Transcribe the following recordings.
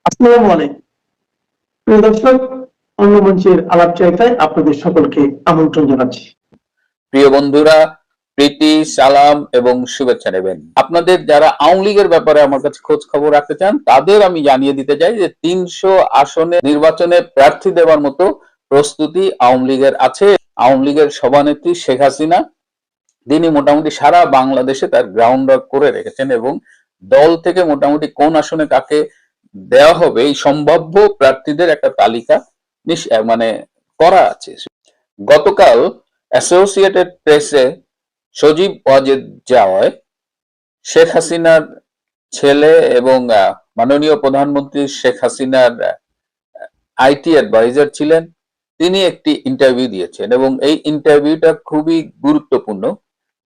আসসালামু আলাইকুম প্রিয় দর্শক, অন্য মঞ্চের আলাপচারিতায় আপনাদের সকলকে আমন্ত্রণ জানাচ্ছি। প্রিয় বন্ধুরা, প্রীতি, সালাম এবং শুভেচ্ছা নেবেন। আপনাদের যারা আওয়ামী লীগের ব্যাপারে আমার কাছে খোঁজ খবর রাখতে চান তাদের আমি জানিয়ে দিতে চাই যে 300 আসনে নির্বাচনে প্রার্থী দেওয়ার মতো প্রস্তুতি আওয়ামী লীগের আছে। আওয়ামী লীগের সভানেত্রী শেখ হাসিনা তিনি মোটামুটি সারা বাংলাদেশে তার গ্রাউন্ড ওয়ার্ক করে রেখেছেন এবং দল থেকে মোটামুটি কোন আসনে কাকে দেওয়া হবে এই সম্ভাব্য প্রার্থীদের একটা তালিকা মানে করা আছে। গতকাল অ্যাসোসিয়েটেড প্রেসে সজীব ওয়াজেদ জাওয়ায় শেখ হাসিনার ছেলে এবং মাননীয় প্রধানমন্ত্রী শেখ হাসিনার আইটি অ্যাডভাইজার ছিলেন, তিনি একটি ইন্টারভিউ দিয়েছেন এবং এই ইন্টারভিউটা খুবই গুরুত্বপূর্ণ।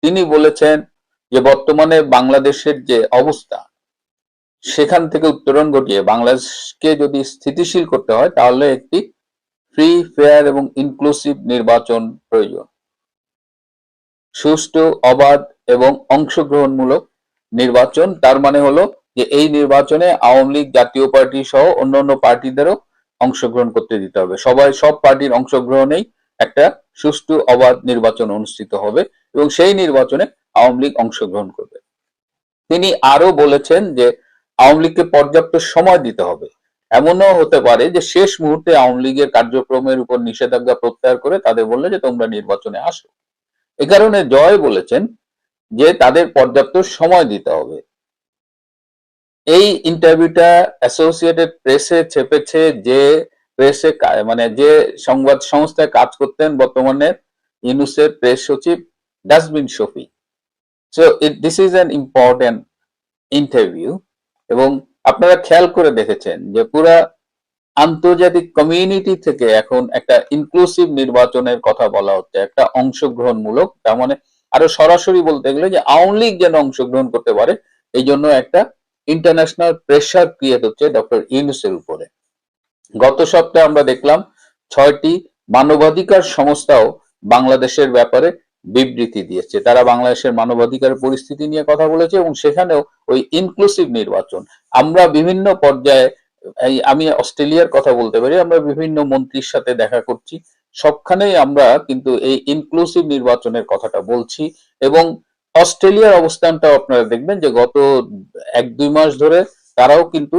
তিনি বলেছেন যে বর্তমানে বাংলাদেশের যে অবস্থা সেখান থেকে উত্তরণ ঘটিয়ে বাংলাদেশকে যদি স্থিতিশীল করতে হয় তাহলে একটি ফ্রি, ফেয়ার এবং ইনক্লুসিভ নির্বাচন প্রয়োজন। সুষ্ঠু, অবাধ এবং অংশগ্রহণমূলক নির্বাচন, তার মানে হলো যে এই নির্বাচনে আওয়ামী লীগ, জাতীয় পার্টি সহ অন্যান্য পার্টিদেরও অংশগ্রহণ করতে দিতে হবে। সব পার্টির অংশগ্রহণেই একটা সুষ্ঠু, অবাধ নির্বাচন অনুষ্ঠিত হবে এবং সেই নির্বাচনে আওয়ামী লীগ অংশগ্রহণ করবে। তিনি আরো বলেছেন যে আওয়ামী লীগকে পর্যাপ্ত সময় দিতে হবে। এমনও হতে পারে যে শেষ মুহূর্তে আওয়ামী লীগের কার্যক্রমের উপর নিষেধাজ্ঞা প্রত্যাহার করে তাদের বললে যে তোমরা নির্বাচনে আসো। এ কারণে জয় বলেছেন যে তাদের পর্যাপ্ত সময় দিতে হবে। এই ইন্টারভিউটা অ্যাসোসিয়েটেড প্রেসে ছেপেছে যে প্রেসে মানে যে সংবাদ সংস্থায় কাজ করতেন বর্তমানে ইউনূসের প্রেস সচিব dustbin Shafi. So this is an important interview এবং আপনারা খেয়াল করে দেখেছেন যে পুরা আন্তর্জাতিক কমিউনিটি থেকে এখন একটা ইনক্লুসিভ নির্বাচনের কথা বলা হচ্ছে, একটা অংশগ্রহণমূলক। তার মানে আরো সরাসরি বলতে গেলে যে আওয়ামী লীগ যেন অংশগ্রহণ করতে পারে এই জন্য একটা ইন্টারন্যাশনাল প্রেসার ক্রিয়েট হচ্ছে ডক্টর ইউনূসের উপরে। গত সপ্তাহে আমরা দেখলাম 6টি মানবাধিকার সংস্থাও বাংলাদেশের ব্যাপারে বিবৃতি দিয়েছে। তারা বাংলাদেশের মানবাধিকার পরিস্থিতি নিয়ে কথা বলেছে এবং সেখানেও ওই ইনক্লুসিভ নির্বাচন। আমরা বিভিন্ন পর্যায়ে, আমি অস্ট্রেলিয়ার কথা বলতে পারি, আমরা বিভিন্ন মন্ত্রীর সাথে দেখা করছি, সবখানেই আমরা কিন্তু এই ইনক্লুসিভ নির্বাচনের কথাটা বলছি এবং অস্ট্রেলিয়ার অবস্থানটাও আপনারা দেখবেন যে গত 1-2 মাস ধরে তারাও কিন্তু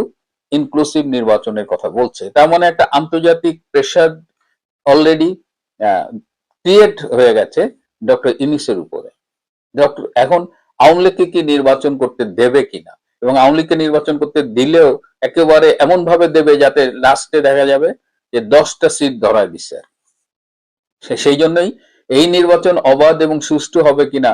ইনক্লুসিভ নির্বাচনের কথা বলছে। তার মানে একটা আন্তর্জাতিক প্রেসার অলরেডি ক্রিয়েট হয়ে গেছে ডক্টর ইউনূসের উপরে। এখন আওয়ামী লীগকে কি নির্বাচন করতে দেবে কিনা, এবং আওয়ামী লীগকে নির্বাচন করতে দিলেও একেবারে এমন ভাবে দেবে যাতে লাস্টে দেখা যাবে যে 10টা সিট ধরায় দিচ্ছে। সেই জন্যই এই নির্বাচন অবাধ এবং সুষ্ঠু হবে কিনা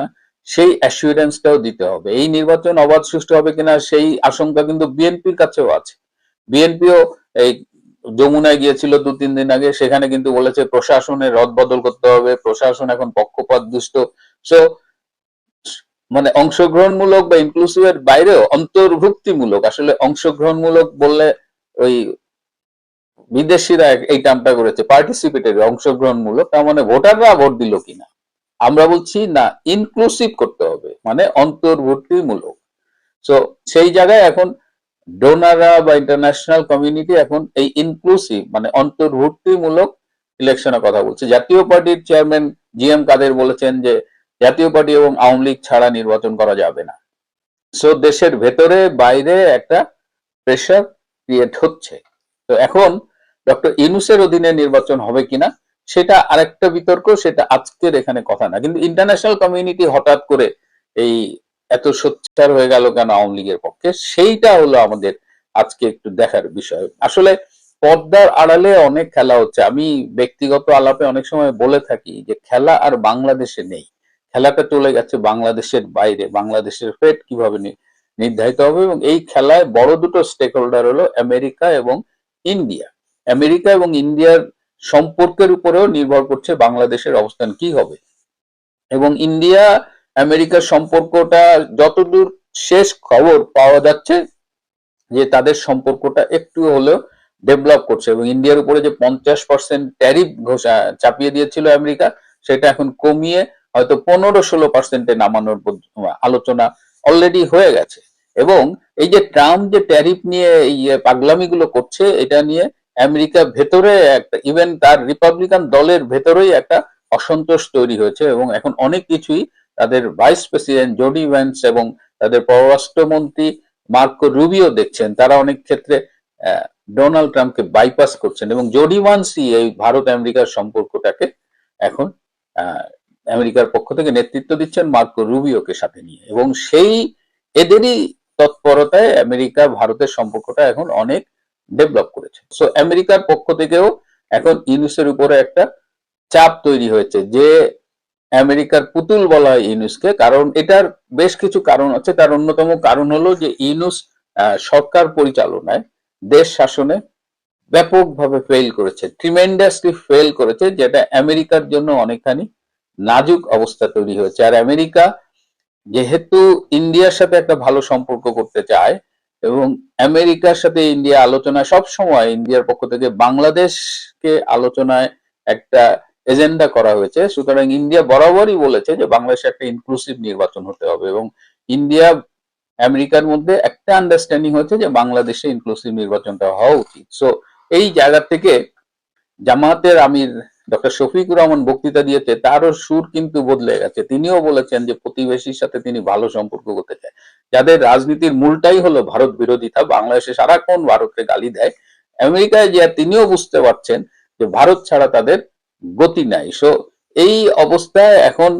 সেই অ্যাসুরেন্সটাও দিতে হবে। এই নির্বাচন অবাধ সুষ্ঠু হবে কিনা সেই আশঙ্কা কিন্তু বিএনপির কাছেও আছে। বিএনপিও এই যমুনায় গিয়েছিল 2-3 দিন আগে, সেখানে কিন্তু বলেছে প্রশাসনের রদবদল করতে হবে, প্রশাসন এখন পক্ষপাত দুষ্ট। সো মানে অংশগ্রহণমূলক বা ইনক্লুসিভ এর বাইরেও অন্তর্ভুক্তিমূলক, আসলে অংশগ্রহণমূলক বললে ওই বিদেশিরা এই টার্মটা করেছে পার্টিসিপেটরি, অংশগ্রহণমূলক, তার মানে ভোটাররা ভোট দিল কিনা। আমরা বলছি না, ইনক্লুসিভ করতে হবে, মানে অন্তর্ভুক্তিমূলক। সো সেই জায়গায় এখন ডোনাররা বা ইন্টারন্যাশনাল কমিউনিটি এখন এই ইনক্লুসিভ মানে অন্তর্ভুক্তিমূলক ইলেকশনের কথা বলছে। জাতীয় পার্টির চেয়ারম্যান জিএম কাদের বলেছেন যে জাতীয় পার্টি এবং আওয়ামী লীগ ছাড়া নির্বাচন করা যাবে না। সো দেশের ভেতরে বাইরে একটা প্রেসার ক্রিয়েট হচ্ছে। তো এখন ডক্টর ইউনূসের অধীনে নির্বাচন হবে কিনা সেটা আরেকটা বিতর্ক, সেটা আজকের এখানে কথা না। কিন্তু ইন্টারন্যাশনাল কমিউনিটি হঠাৎ করে এই এত সোচ্চার হয়ে গেল কেন আওয়ামী লীগের পক্ষে, সেইটা হলো আমাদের আজকে একটু দেখার বিষয়। আসলে পর্দার আড়ালে অনেক খেলা হচ্ছে। আমি ব্যক্তিগত আলাপে অনেক সময় বলে থাকি যে খেলা আর বাংলাদেশে নেই, খেলাটা চলে গেছে বাংলাদেশের বাইরে। বাংলাদেশের ফেট কিভাবে নির্ধারিত হবে, এবং এই খেলায় বড় দুটো স্টেক হোল্ডার হলো আমেরিকা এবং ইন্ডিয়া। আমেরিকা এবং ইন্ডিয়ার সম্পর্কের উপরেও নির্ভর করছে বাংলাদেশের অবস্থান কি হবে। এবং ইন্ডিয়া আমেরিকার সম্পর্কটা যতদূর শেষ খবর পাওয়া যাচ্ছে যে তাদের সম্পর্কটা একটু হলেও ডেভেলপ করছে, এবং ইন্ডিয়ার উপরে যে 50% ট্যারিফ চাপিয়ে দিয়েছিল আমেরিকা, সেটা এখন কমিয়ে হয়তো 15-16% নামানোর আলোচনা অলরেডি হয়ে গেছে। এবং এই যে ট্রাম্প যে ট্যারিফ নিয়ে এই পাগলামিগুলো করছে, এটা নিয়ে আমেরিকা ভেতরে একটা, ইভেন তার রিপাবলিকান দলের ভেতরেই একটা অসন্তোষ তৈরি হয়েছে এবং এখন অনেক কিছুই তাদের ভাইস প্রেসিডেন্ট জোডি ভ্যান্স এবং তাদের পররাষ্ট্রমন্ত্রী মার্কো রুবিও দেখছেন, তারা অনেক ক্ষেত্রে ডোনাল্ড ট্রাম্পকে বাইপাস করছেন এবং জোডি ভ্যান্সই এই ভারত আমেরিকার সম্পর্কটাকে এখন আমেরিকার পক্ষ থেকে নেতৃত্ব দিচ্ছেন মার্কো রুবিওকে সাথে নিয়ে, এবং সেই এদেরই তৎপরতায় আমেরিকা ভারতের সম্পর্কটা এখন অনেক ডেভেলপ করেছে। সো আমেরিকার পক্ষ থেকেও এখন ইউনুসের উপরে একটা চাপ তৈরি হয়েছে যে আমেরিকার পুতুল বলা হয় ইউনুসকে, কারণ এটার বেশ কিছু কারণ আছে। তার অন্যতম কারণ হলো যে ইউনুস সরকার পরিচালনায়, দেশ শাসনে ব্যাপকভাবে ফেল করেছে, ট্রিমেন্ডাসলি ফেল করেছে, যেটা আমেরিকার জন্য অনেকখানি নাজুক অবস্থা তৈরি হয়েছে। আর আমেরিকা যেহেতু ইন্ডিয়ার সাথে একটা ভালো সম্পর্ক করতে চায় এবং আমেরিকার সাথে ইন্ডিয়া আলোচনায় সব সময় ইন্ডিয়ার পক্ষ থেকে বাংলাদেশকে আলোচনায় একটা এজেন্ডা করা হয়েছে, সুতরাং ইন্ডিয়া বরাবরই বলেছে যে বাংলাদেশে একটা ইনক্লুসিভ নির্বাচন হতে হবে এবং ইন্ডিয়া আমেরিকার মধ্যে একটা আন্ডারস্ট্যান্ডিং হয়েছে যে বাংলাদেশে ইনক্লুসিভ নির্বাচনটা হওয়া উচিত। সো এই জায়গা থেকে জামায়াতের আমির ডক্টর শফিকুর রহমান বক্তৃতা দিয়েছে, তারও সুর কিন্তু বদলে গেছে। তিনিও বলেছেন যে প্রতিবেশীর সাথে তিনি ভালো সম্পর্ক করতে চায়, যাদের রাজনীতির মূলটাই হলো ভারত বিরোধিতা, বাংলাদেশে সারাক্ষণ ভারতকে গালি দেয়, আমেরিকায় যে তিনিও বুঝতে পারছেন যে ভারত ছাড়া তাদের গতি নাই। সো এই অবস্থায় এখন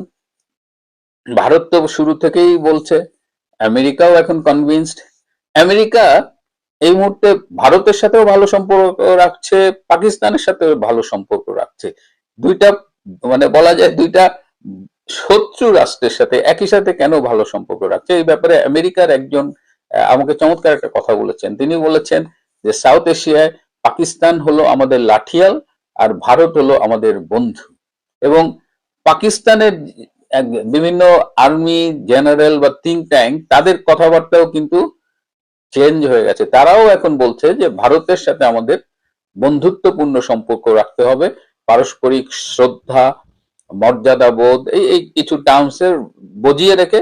ভারত তো শুরু থেকেই বলছে, আমেরিকাও এখন কনভিন্সড। আমেরিকা এই মুহূর্তে ভারতের সাথেও ভালো সম্পর্ক রাখছে, পাকিস্তানের সাথেও ভালো সম্পর্ক রাখছে। দুইটা মানে বলা যায় দুইটা শত্রু রাষ্ট্রের সাথে একই সাথে কেন ভালো সম্পর্ক রাখছে, এই ব্যাপারে আমেরিকার একজন আমাকে চমৎকার একটা কথা বলেছেন। তিনি বলেছেন যে সাউথ এশিয়ায় পাকিস্তান হলো আমাদের লাঠিয়াল আর ভারত হলো আমাদের বন্ধু, এবং পাকিস্তানের বিভিন্ন আর্মি জেনারেল বা থিঙ্ক ট্যাঙ্ক তাদের কথাবার্তাও কিন্তু চেঞ্জ হয়ে গেছে। তারাও এখন বলছে যে ভারতের সাথে আমাদের বন্ধুত্বপূর্ণ সম্পর্ক রাখতে হবে, পারস্পরিক শ্রদ্ধা, মর্যাদা বোধ, এই কিছু টার্মসের বজিয়ে রেখে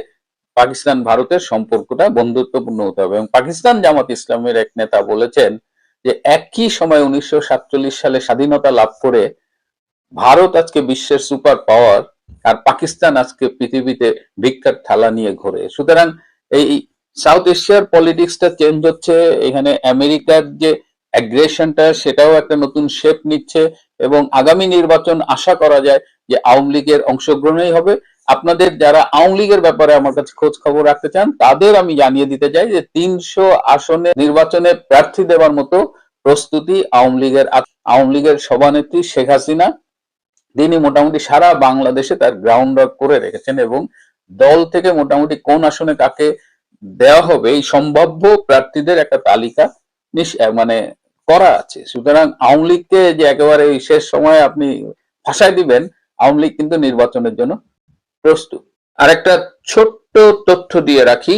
পাকিস্তান ভারতের সম্পর্কটা বন্ধুত্বপূর্ণ হতে হবে। এবং পাকিস্তান জামাত ইসলামের এক নেতা বলেছেন যে একই সময় 1947 সালে স্বাধীনতা লাভ করে ভারত আজকে বিশ্বের সুপার পাওয়ার আর পাকিস্তান আজকে পৃথিবীতে ভিক্ষার থালা নিয়ে ঘোরে। সুতরাং এই সাউথ এশিয়ার পলিটিক্সটা চেঞ্জ হচ্ছে, এখানে আমেরিকার যে অ্যাগ্রেশনটা সেটাও একটা নতুন শেপ নিচ্ছে এবং আগামী নির্বাচন আশা করা যায় যে আওয়ামী লীগের অংশগ্রহণই হবে। আপনাদের যারা আওয়ামী লীগের ব্যাপারে আমার কাছে খোঁজ খবর রাখতে চান তাদের আমি জানিয়ে দিতে চাই যে 300 আসনে নির্বাচনে প্রার্থী দেওয়ার মতো প্রস্তুতি আওয়ামী লীগের সভানেত্রী শেখ হাসিনা, তিনি মোটামুটি সারা বাংলাদেশে তার গ্রাউন্ড ওয়ার্ক করে রেখেছেন এবং দল থেকে মোটামুটি কোন আসনে কাকে দেওয়া হবে এই সম্ভাব্য প্রার্থীদের একটা তালিকা মানে করা আছে। সুতরাং আওয়ামী লীগকে যে একেবারে শেষ সময়ে আপনি ফাঁসাই দিবেন, আওয়ামী লীগ কিন্তু নির্বাচনের জন্য প্রস্তুত। আর একটা ছোট্ট তথ্য দিয়ে রাখি,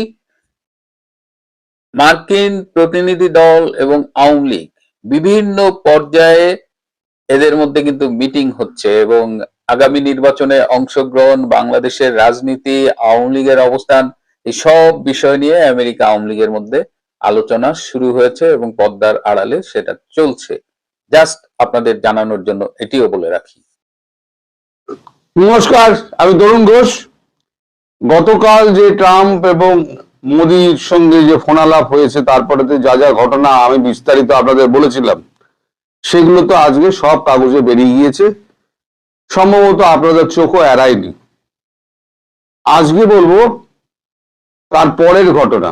মার্কিন প্রতিনিধি দল এবং আওয়ামী লীগ বিভিন্ন পর্যায়ে এদের মধ্যে কিন্তু মিটিং হচ্ছে এবং আগামী নির্বাচনে অংশগ্রহণ, বাংলাদেশের রাজনীতি, আওয়ামী লীগের অবস্থান, এই সব বিষয় নিয়ে আমেরিকা আওয়ামী লীগের মধ্যে আলোচনা শুরু হয়েছে এবং পর্দার আড়ালে সেটা চলছে। জাস্ট আপনাদের জানানোর জন্য এটিও বলে রাখি। নমস্কার, আমি তরুণ ঘোষ। গতকাল যে ট্রাম্প এবং মোদির সঙ্গে যে ফোনালাপ হয়েছে, তারপরে যা যা ঘটনা আমি বিস্তারিত আপনাদের বলেছিলাম, সেগুলো তো আজকে সব কাগজে বেরিয়ে গিয়েছে, সম্ভবত আপনাদের চোখও এড়ায়নি। আজকে বলবো তার পরের ঘটনা।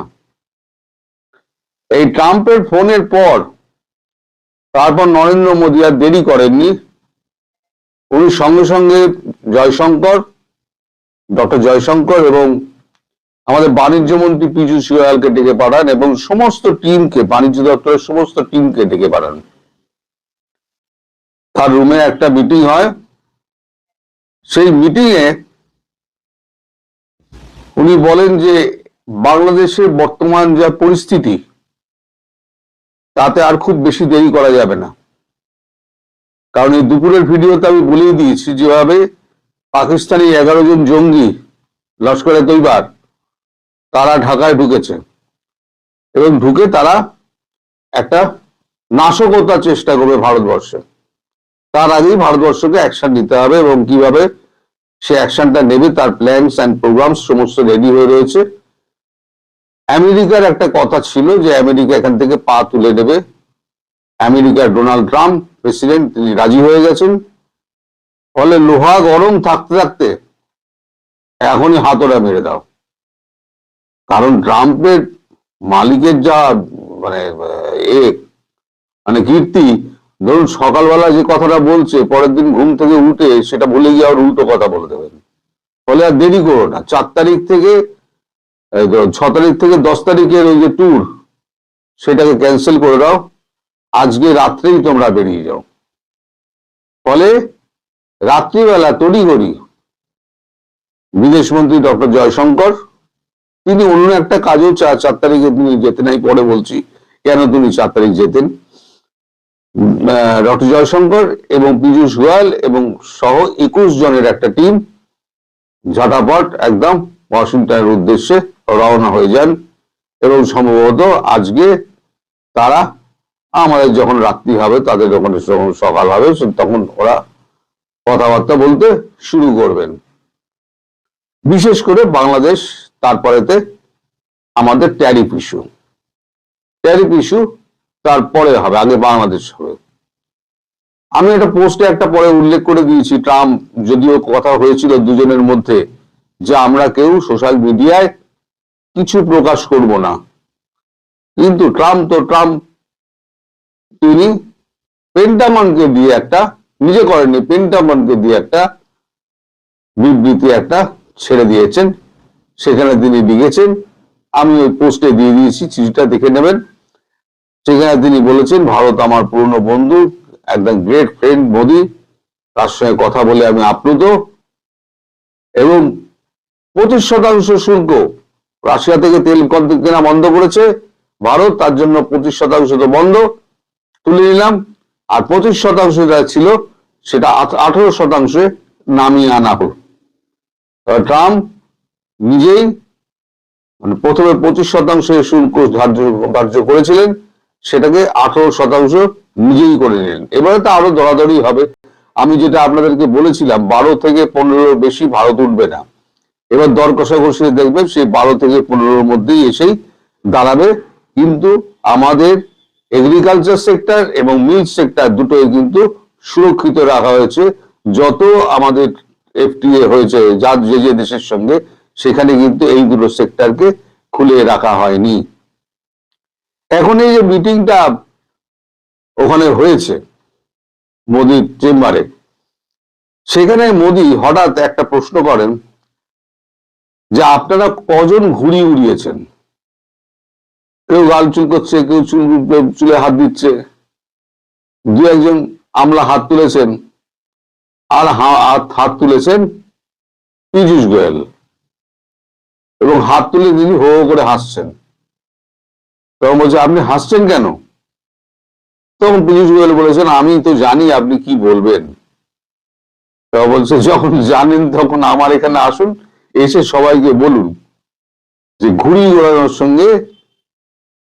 এই ট্রাম্পের ফোনের পর তারপর নরেন্দ্র মোদী আর দেরি করেননি, উনি সঙ্গে সঙ্গে ডক্টর জয়শঙ্কর এবং আমাদের বাণিজ্য মন্ত্রী পীযূষ গোয়েলকে ডেকে পাঠান এবং সমস্ত টিমকে, বাণিজ্য দপ্তরের সমস্ত টিমকে ডেকে পাঠান। তার রুমে একটা মিটিং হয়। সেই মিটিং এ উনি বলেন যে বাংলাদেশের বর্তমান যা পরিস্থিতি, তাতে আর খুব বেশি দেরি করা যাবে না। কারণ এই দুপুরের ভিডিওতে আমি বলেই দিয়েছি যেভাবে পাকিস্তানি 11 জন জঙ্গি লস্করে তৈবার তারা ঢাকায় ঢুকেছে, এবং ঢুকে তারা একটা নাশকতার চেষ্টা করবে ভারতবর্ষে। তার আগেই ভারতবর্ষকে অ্যাকশন নিতে হবে, এবং কিভাবে সে অ্যাকশনটা নেবে তার প্ল্যানস অ্যান্ড প্রোগ্রাম সমস্ত রেডি হয়ে রয়েছে। আমেরিকার একটা কথা ছিল যে আমেরিকা এখান থেকে পা তুলে নেবে। আমেরিকার ডোনাল্ড ট্রাম্প প্রেসিডেন্ট, তিনি রাজি হয়ে গেছেন। ফলে লোহা গরম থাকতে থাকতে এখনই হাতড়া মেরে দাও। কারণ ট্রাম্পের মালিকের যা মানে কীর্তি, ধরুন সকালবেলা যে কথাটা বলছে, পরের দিন ঘুম থেকে উঠে সেটা ভুলে গিয়ে আর উল্টো কথা বলে দেবেন। ফলে আর দেরি করো না, 4 তারিখ থেকে 6 তারিখ থেকে 10 তারিখের ওই যে ট্যুর, সেটাকে ক্যান্সেল করে দাও। আজকে রাত্রেই তোমরা বেরিয়ে যাও। ফলে রাত্রিবেলা তড়িঘড়ি বিদেশমন্ত্রী ডক্টর জয়শঙ্কর, তিনি অন্য একটা কাজেও 4 তারিখে তিনি যেতেন, আমি পরে বলছি কেন তিনি 4 তারিখ যেতেন। ডক্টর জয়শঙ্কর এবং পীযূষ গোয়াল এবং সহ 21 জনের একটা টিম ঝটাপট একদম ওয়াশিংটনের উদ্দেশ্যে রওনা হয়ে যান। এবং সম্ভবত আজকে তারা, আমাদের যখন রাত্রি হবে তাদের যখন সকাল হবে, তখন ওরা কথাবার্তা বলতে শুরু করবেন। বিশেষ করে বাংলাদেশ, তারপরেতে আমাদের ট্যারিফ ইস্যু তারপরে হবে, আগে বাংলাদেশ হবে। আমি একটা পোস্টে একটা পরে উল্লেখ করে দিয়েছি, ট্রাম্প যদিও কথা হয়েছিল দুজনের মধ্যে যে আমরা কেউ সোশ্যাল মিডিয়ায় কিছু প্রকাশ করব না, কিন্তু ট্রাম্প তিনি পেন্টাগনকে দিয়ে একটা, নিজে করেননি, পেন্টাগনকে দিয়ে একটা বিবৃতি একটা ছেড়ে দিয়েছেন। সেখানে তিনি লিখেছেন, আমি ওই পোস্টে দিয়ে দিয়েছি, চিঠিটা দেখে নেবেন। সেখানে তিনি বলেছেন, ভারত আমার পুরনো বন্ধু, একদম গ্রেট ফ্রেন্ড মোদি, তার সঙ্গে কথা বলে আমি আপ্লুত। এবং 25% শুল্ক রাশিয়া থেকে তেল কেনা বন্ধ করেছে ভারত, তার জন্য 25% তো বন্ধ তুলে নিলাম। আর 25% যা ছিল সেটা 18% নামিয়ে আনা হল। ট্রাম্প নিজেই প্রথমে 25% শুল্ক ধার্য করেছিলেন, সেটাকে 18% নিজেই করে নিলেন। এবারে তো আরো দরাদরি হবে। আমি যেটা আপনাদেরকে বলেছিলাম, 12 থেকে 15 বেশি ভারত উঠবে না। এবার দর কষাকষি দেখবেন সেই 12 থেকে 15 মধ্যেই এসেই দাঁড়াবে। কিন্তু আমাদের এগ্রিকালচার সেক্টর এবং মিল্ক সেক্টর দুটোই কিন্তু সুরক্ষিত রাখা হয়েছে। যত আমাদের এফটিএ হয়েছে যে দেশের সঙ্গে, সেখানে কিন্তু এই দুটো সেক্টরকে খুলে রাখা হয়নি। এখন এই যে মিটিংটা ওখানে হয়েছে মোদির চেম্বারে, সেখানে মোদি হঠাৎ একটা প্রশ্ন করেন যে আপনারা কজন ঘুড়ি উড়িয়েছেন। কেউ গাল চুল করছে, কেউ চুলে হাত দিচ্ছে, 2-1 আমলা হাত তুলেছেন, আর হাত তুলেছেন পীযূষ গোয়েল, এবং হাত তুলে তিনি হো হো করে হাসছেন। তখন বলছে, আপনি হাসছেন কেন? তখন পীযূষ গোয়েল বলেছেন, আমি তো জানি আপনি কি বলবেন। তখন বলছে, যখন জানেন তখন আমার এখানে আসুন, এসে সবাইকে বলুন যে ঘুড়ি ওড়ানোর সঙ্গে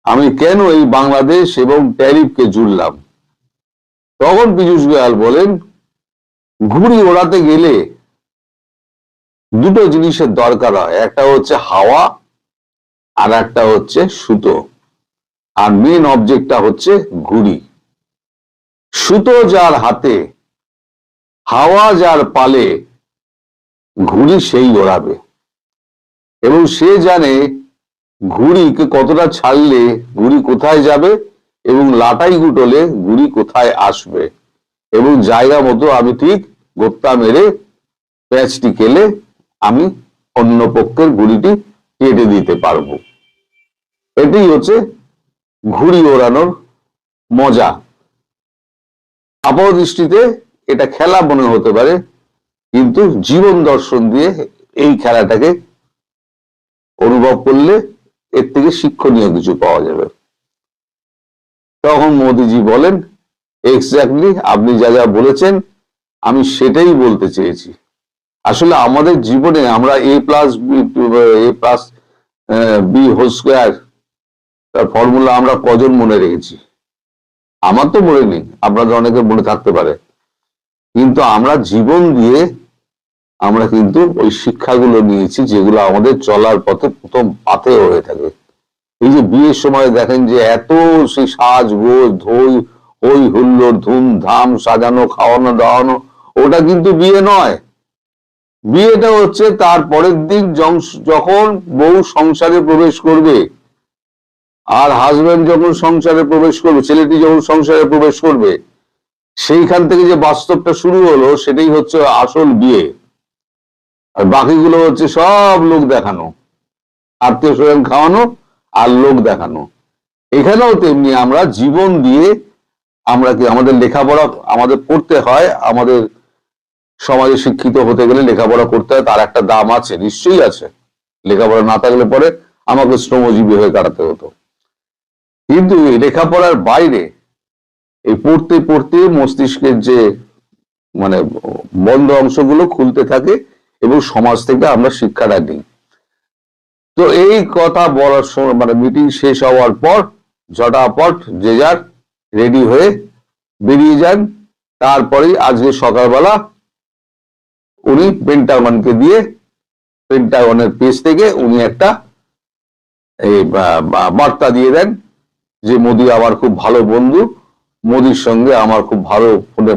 আমি কেন এই বাংলাদেশ এবং ট্যারিফকে জুড়লাম। তখন পীযূষ গোয়াল বলেন, ঘুড়ি ওড়াতে গেলে দুটো জিনিসের দরকার হয়, একটা হচ্ছে হাওয়া আর একটা হচ্ছে সুতো, আর মেন অবজেক্টটা হচ্ছে ঘুড়ি। সুতো যার হাতে, হাওয়া যার পালে, ঘুড়ি সেই ওড়াবে। এবং সে জানে ঘুড়িকে কতটা ছাড়লে ঘুড়ি কোথায় যাবে, এবং লাটাই গুটলে ঘুড়ি কোথায় আসবে, এবং জায়গা মতো আমি ঠিক গোপ্তা মেরে প্যাচটি কেলে আমি অন্য পক্ষের ঘুড়িটি কেটে দিতে পারবো। এটাই হচ্ছে ঘুড়ি ওড়ানোর মজা। আপাত দৃষ্টিতে এটা খেলা মনে হতে পারে, কিন্তু জীবন দর্শন দিয়ে এই খেলাটাকে অনুভব করলে এর থেকে শিক্ষণীয় কিছু পাওয়া যাবে। তখন মোদিজি বলেন, এক্স্যাক্টলি আপনি যা যা বলেছেন আমি সেটাই বলতে চেয়েছি। আসলে আমাদের জীবনে আমরা a+b² তার ফর্মুলা আমরা কজন মনে রেখেছি? আমার তো মনে নেই, আপনাদের অনেকের মনে থাকতে পারে, কিন্তু আমরা জীবন দিয়ে আমরা কিন্তু ওই শিক্ষাগুলো নিয়েছি যেগুলো আমাদের চলার পথে প্রথম পাথে হয়ে থাকে। এই যে বিয়ের সময় দেখেন যে এত সেই সাজগোজ হই হুল্লোড় ধুমধাম সাজানো খাওয়ানো দাওয়ানো, ওটা কিন্তু বিয়ে নয়। বিয়েটা হচ্ছে তার পরের দিন যখন বউ সংসারে প্রবেশ করবে আর হাজবেন্ড যখন সংসারে প্রবেশ করবে, ছেলেটি যখন সংসারে প্রবেশ করবে, সেইখান থেকে যে বাস্তবটা শুরু হলো সেটাই হচ্ছে আসল বিয়ে। আর বাকিগুলো হচ্ছে সব লোক দেখানো, আত্মীয় স্বজন খাওয়ানো আর লোক দেখানো। এখানেও তেমনি আমরা জীবন দিয়ে আমরা কি আমাদের লেখাপড়া আমাদের করতে হয়, আমাদের সমাজে শিক্ষিত হতে গেলে লেখাপড়া করতে হয়, তার একটা দাম আছে, নিশ্চয়ই আছে। লেখাপড়া না থাকলে পরে আমাকে শ্রমজীবী হয়ে কাটাতে হতো। কিন্তু এই লেখাপড়ার বাইরে এই পড়তে পড়তে মস্তিষ্কের যে মানে বন্ধ অংশগুলো খুলতে থাকে এবং সমাজ থেকে আমরা শিক্ষাটা নিই। তো এই কথা বলার সময় মানে মিটিং শেষ হওয়ার পর ঝটাপট যে যার রেডি হয়ে বেরিয়ে যান। তারপরেই আজকে সকালবেলা উনি পেন্টাগনকে দিয়ে, পেন্টাগনের পেজ থেকে উনি একটা এই বার্তা দিয়ে দেন যে মোদি আমার খুব ভালো বন্ধু, মোদির সঙ্গে আমার খুব ভালো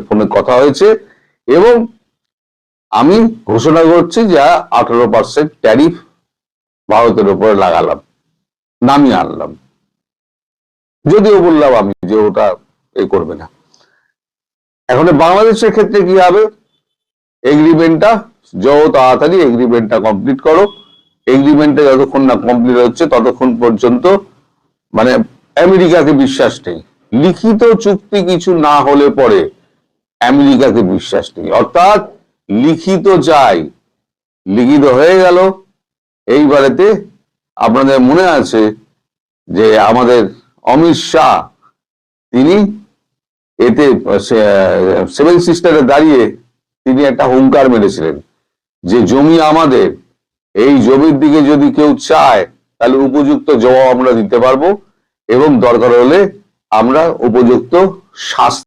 ফোনে কথা হয়েছে এবং আমি ঘোষণা করছি যে 18% ট্যারিফ ভারতের উপরে লাগালাম, নামিয়ে আনলাম। যদিও বললাম আমি যে ওটা করবে না। এখন বাংলাদেশের ক্ষেত্রে কি হবে? এগ্রিমেন্টটা যত তাড়াতাড়ি এগ্রিমেন্টটা কমপ্লিট করো। এগ্রিমেন্টটা যতক্ষণ না কমপ্লিট হচ্ছে ততক্ষণ পর্যন্ত মানে আমেরিকাকে বিশ্বাস নেই। লিখিত চুক্তি কিছু না হলে পরে আমেরিকাকে বিশ্বাস নেই, অর্থাৎ লিখিত চাই। লিখিত হয়ে গেল। এইবারেতে আপনাদের মনে আছে যে আমাদের অমিত শাহ তিনি এতে 7 সিস্টারে দাঁড়িয়ে তিনি একটা হুঙ্কার মেরেছিলেন যে জমি আমাদের, এই জমির দিকে যদি কেউ চায় তাহলে উপযুক্ত জবাব আমরা দিতে পারবো এবং দরকার হলে আমরা উপযুক্ত শাস্তি